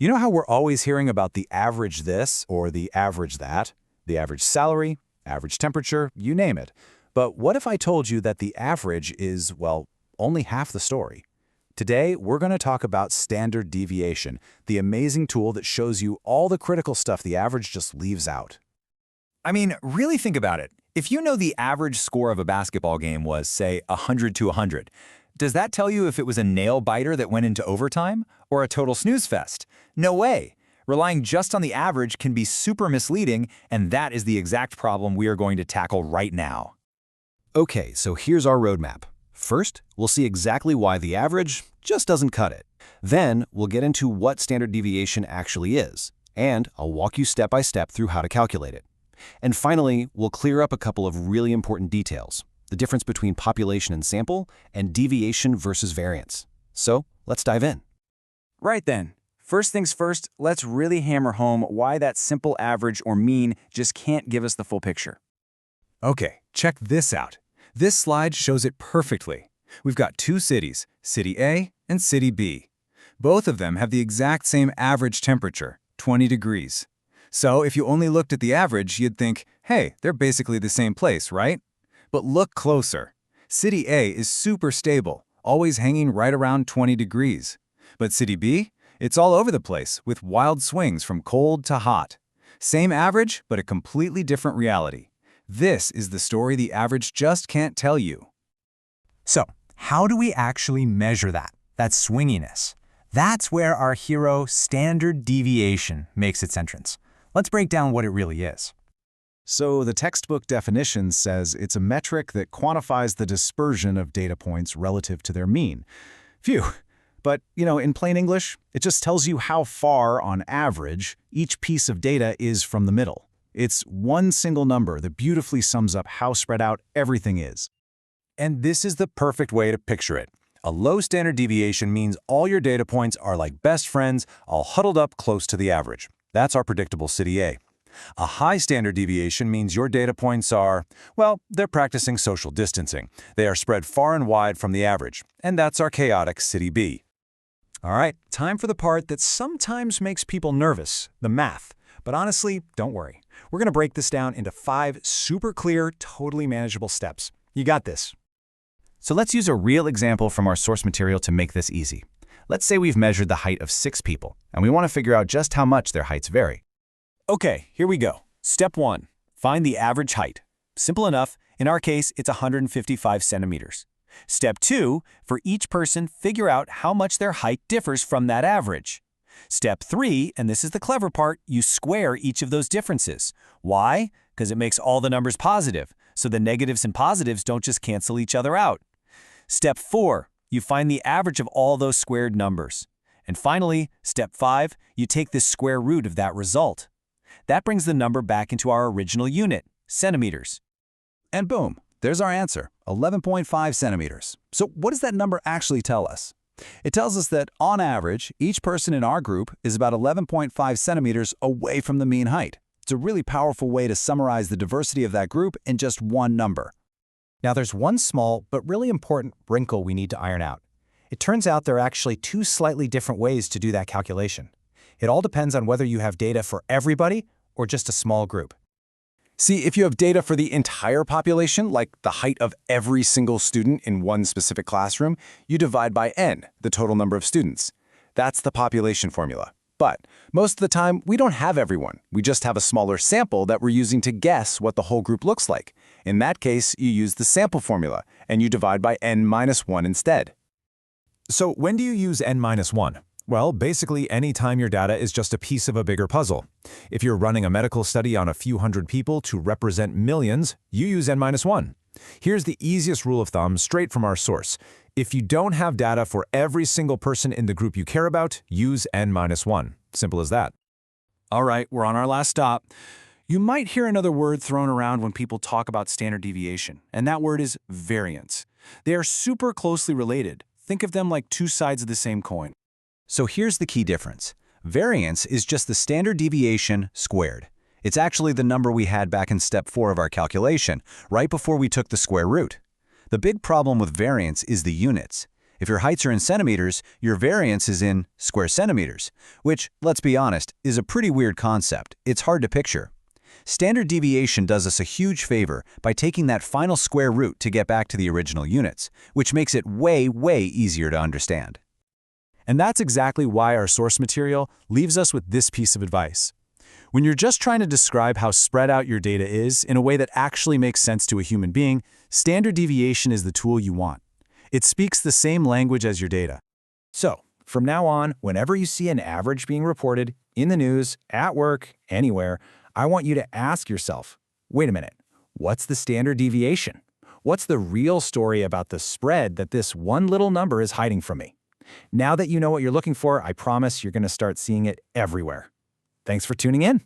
You know how we're always hearing about the average this or the average that, the average salary, average temperature, you name it. But what if I told you that the average is, well, only half the story? Today, we're going to talk about standard deviation, the amazing tool that shows you all the critical stuff the average just leaves out. I mean, really think about it. If you know the average score of a basketball game was, say, 100 to 100, does that tell you if it was a nail-biter that went into overtime or a total snooze fest? No way. Relying just on the average can be super misleading, and that is the exact problem we are going to tackle right now. Okay, so here's our roadmap. First, we'll see exactly why the average just doesn't cut it. Then, we'll get into what standard deviation actually is, and I'll walk you step by step through how to calculate it. And finally, we'll clear up a couple of really important details, the difference between population and sample, and deviation versus variance. So, let's dive in. Right then. First things first, let's really hammer home why that simple average or mean just can't give us the full picture. Okay, check this out. This slide shows it perfectly. We've got two cities, City A and City B. Both of them have the exact same average temperature, 20 degrees. So if you only looked at the average, you'd think, hey, they're basically the same place, right? But look closer. City A is super stable, always hanging right around 20 degrees. But City B? It's all over the place, with wild swings from cold to hot. Same average, but a completely different reality. This is the story the average just can't tell you. So, how do we actually measure that swinginess? That's where our hero, standard deviation, makes its entrance. Let's break down what it really is. So the textbook definition says it's a metric that quantifies the dispersion of data points relative to their mean. Phew. But, in plain English, it just tells you how far, on average, each piece of data is from the middle. It's one single number that beautifully sums up how spread out everything is. And this is the perfect way to picture it. A low standard deviation means all your data points are like best friends, all huddled up close to the average. That's our predictable City A. A high standard deviation means your data points are, well, they're practicing social distancing. They are spread far and wide from the average, and that's our chaotic City B. All right, time for the part that sometimes makes people nervous, the math. But honestly, don't worry. We're going to break this down into 5 super clear, totally manageable steps. You got this. So let's use a real example from our source material to make this easy. Let's say we've measured the height of 6 people, and we want to figure out just how much their heights vary. Okay, here we go. Step 1. Find the average height. Simple enough. In our case, it's 155 centimeters. Step 2. For each person, figure out how much their height differs from that average. Step 3, and this is the clever part, you square each of those differences. Why? Because it makes all the numbers positive, so the negatives and positives don't just cancel each other out. Step 4. You find the average of all those squared numbers. And finally, step 5, you take the square root of that result. That brings the number back into our original unit, centimeters. And boom, there's our answer, 11.5 centimeters. So what does that number actually tell us? It tells us that, on average, each person in our group is about 11.5 centimeters away from the mean height. It's a really powerful way to summarize the diversity of that group in just one number. Now there's one small but really important wrinkle we need to iron out. It turns out there are actually 2 slightly different ways to do that calculation. It all depends on whether you have data for everybody or just a small group. See, if you have data for the entire population, like the height of every single student in one specific classroom, you divide by n, the total number of students. That's the population formula. But most of the time, we don't have everyone. We just have a smaller sample that we're using to guess what the whole group looks like. In that case, you use the sample formula, and you divide by n-1 instead. So when do you use n-1? Well, basically any time your data is just a piece of a bigger puzzle. If you're running a medical study on a few hundred people to represent millions, you use n-1. Here's the easiest rule of thumb straight from our source. If you don't have data for every single person in the group you care about, use n-1. Simple as that. All right, we're on our last stop. You might hear another word thrown around when people talk about standard deviation, and that word is variance. They are super closely related. Think of them like 2 sides of the same coin. So here's the key difference. Variance is just the standard deviation squared. It's actually the number we had back in step 4 of our calculation, right before we took the square root. The big problem with variance is the units. If your heights are in centimeters, your variance is in square centimeters, which, let's be honest, is a pretty weird concept. It's hard to picture. Standard deviation does us a huge favor by taking that final square root to get back to the original units, which makes it way, way easier to understand. And that's exactly why our source material leaves us with this piece of advice. When you're just trying to describe how spread out your data is in a way that actually makes sense to a human being, standard deviation is the tool you want. It speaks the same language as your data. So, from now on, whenever you see an average being reported in the news, at work, anywhere, I want you to ask yourself, wait a minute, what's the standard deviation? What's the real story about the spread that this one little number is hiding from me? Now that you know what you're looking for, I promise you're going to start seeing it everywhere. Thanks for tuning in.